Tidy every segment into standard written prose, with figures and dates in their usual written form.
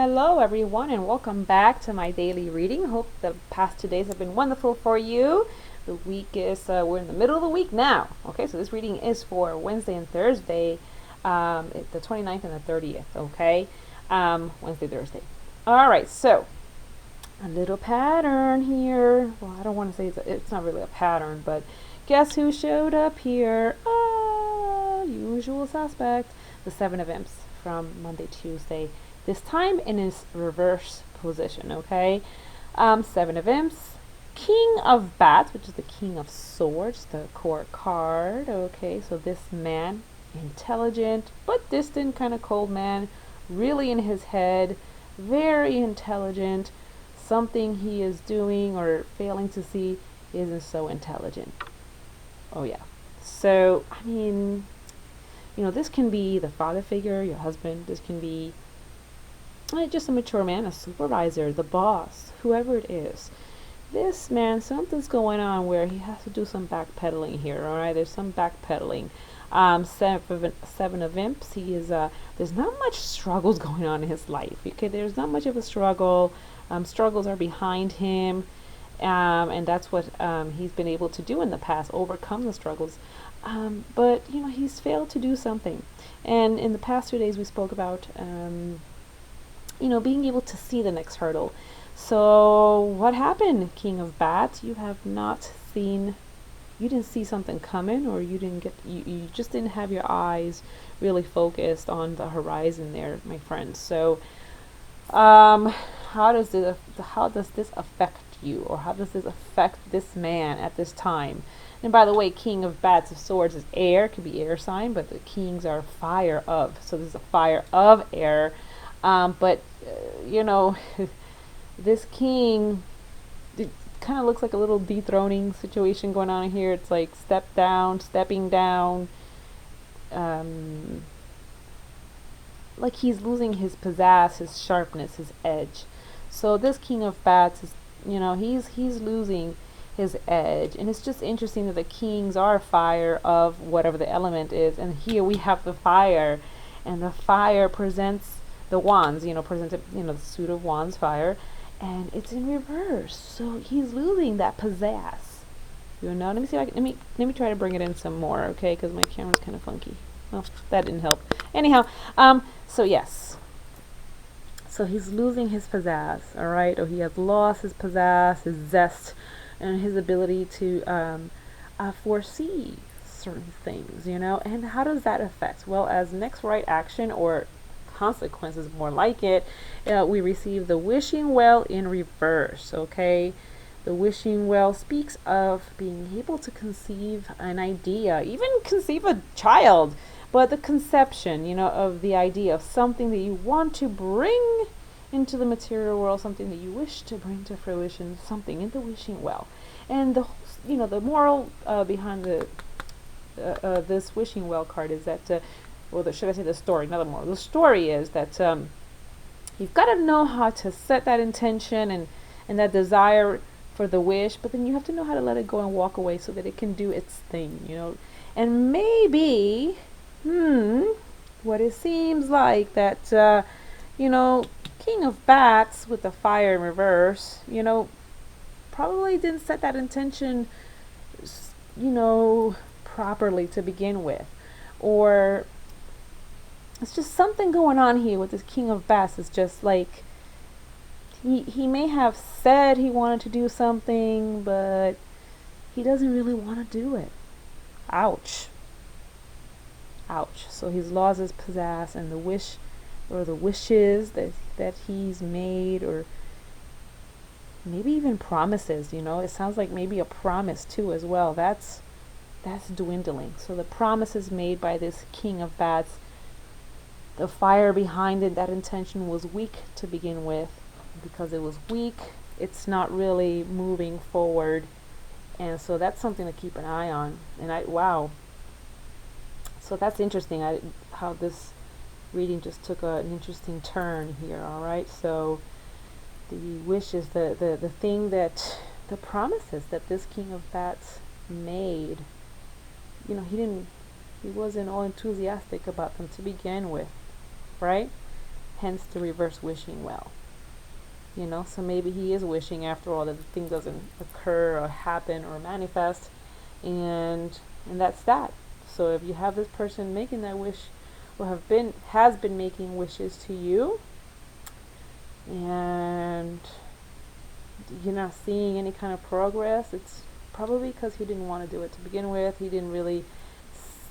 Hello, everyone, and welcome back to my daily reading. Hope the past 2 days have been wonderful for you. The week is, we're in the middle of the week now. Okay, so this reading is for Wednesday and Thursday, the 29th and the 30th. Okay, Wednesday, Thursday. All right, so a little pattern here. Well, I don't want to say it's not really a pattern, but guess who showed up here? Usual suspect, the Seven of Imps from Monday, Tuesday. This time in its reverse position, okay? Seven of Imps, King of Bats, which is the King of Swords, the core card, okay? So this man, intelligent but distant, kind of cold man, really in his head, very intelligent. Something he is doing or failing to see isn't so intelligent. Oh, yeah. So, I mean, this can be the father figure, your husband. This can be just a mature man, a supervisor, the boss, whoever it is. This man, something's going on where he has to do some backpedaling here. All right, there's some backpedaling. Seven of Imps. He is. There's not much struggles going on in his life. Okay, there's not much of a struggle. Struggles are behind him, and that's what he's been able to do in the past, overcome the struggles. But he's failed to do something. And in the past 2 days, we spoke about being able to see the next hurdle. So what happened, King of Bats? You have not seen, you didn't see something coming, or you just didn't have your eyes really focused on the horizon there, my friends. So how does this affect you, or how does this affect this man at this time? And by the way, King of Bats of Swords is air, it could be air sign, but the kings are fire of. So this is a fire of air. But this king, it kind of looks like a little dethroning situation going on here. It's like stepping down, like he's losing his pizzazz, his sharpness, his edge. So this King of Bats is, he's losing his edge. And it's just interesting that the kings are fire of whatever the element is. And here we have the fire, and the fire presents the wands, presented, the suit of wands, fire, and it's in reverse. So he's losing that pizzazz. Let me see if let me try to bring it in some more, okay? Because my camera's kind of funky. Well, that didn't help. Anyhow, so yes. So he's losing his pizzazz, all right? Or he has lost his pizzazz, his zest, and his ability to foresee certain things, And how does that affect? Well, as next right action, or consequences more like it, we receive the wishing well in reverse. Okay, the wishing well speaks of being able to conceive an idea, even conceive a child, but the conception, of the idea of something that you want to bring into the material world, something that you wish to bring to fruition, something in the wishing well. And the moral behind this wishing well card is that should I say the story? Not the moral. The story is that you've got to know how to set that intention and that desire for the wish, but then you have to know how to let it go and walk away so that it can do its thing, And maybe, what it seems like that, King of Bats with the fire in reverse, probably didn't set that intention, properly to begin with. Or it's just something going on here with this King of Bats. It's just like he may have said he wanted to do something, but he doesn't really want to do it. Ouch. Ouch. So he's lost his pizzazz, and the wish, or the wishes that he's made, or maybe even promises, it sounds like maybe a promise too as well. That's dwindling. So the promises made by this King of Bats, the fire behind it, that intention was weak to begin with. Because it was weak, it's not really moving forward. And so that's something to keep an eye on. And wow. So that's interesting, how this reading just took an interesting turn here, all right? So the wish is the thing that, the promises that this King of Bats made. He wasn't all enthusiastic about them to begin with, right? hence the reverse wishing well. So maybe he is wishing after all that the thing doesn't occur or happen or manifest, and that's that. So if you have this person making that wish, or has been making wishes to you, and you're not seeing any kind of progress, it's probably because he didn't want to do it to begin with. He didn't really,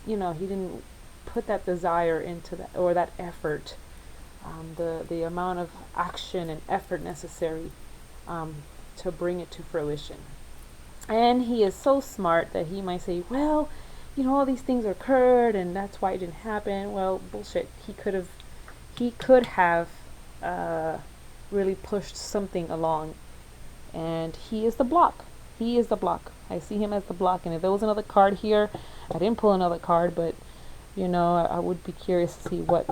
he didn't put that desire into that, or that effort, the amount of action and effort necessary to bring it to fruition. And he is so smart that he might say, well, all these things occurred and that's why it didn't happen. Well, bullshit. He could have really pushed something along, and he is the block. He is the block. I see him as the block. And if there was another card here, I didn't pull another card, but I would be curious to see what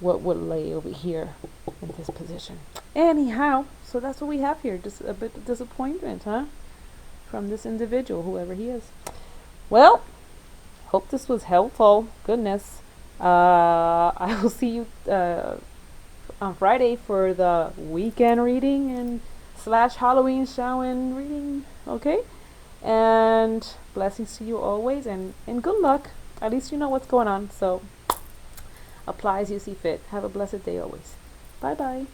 would lay over here in this position. Anyhow, so that's what we have here. Just a bit of disappointment, huh? From this individual, whoever he is. Well, hope this was helpful. Goodness. I will see you on Friday for the weekend reading and / Halloween Samhain reading. Okay? And blessings to you always, and good luck. At least you know what's going on. So apply as you see fit. Have a blessed day always. Bye bye.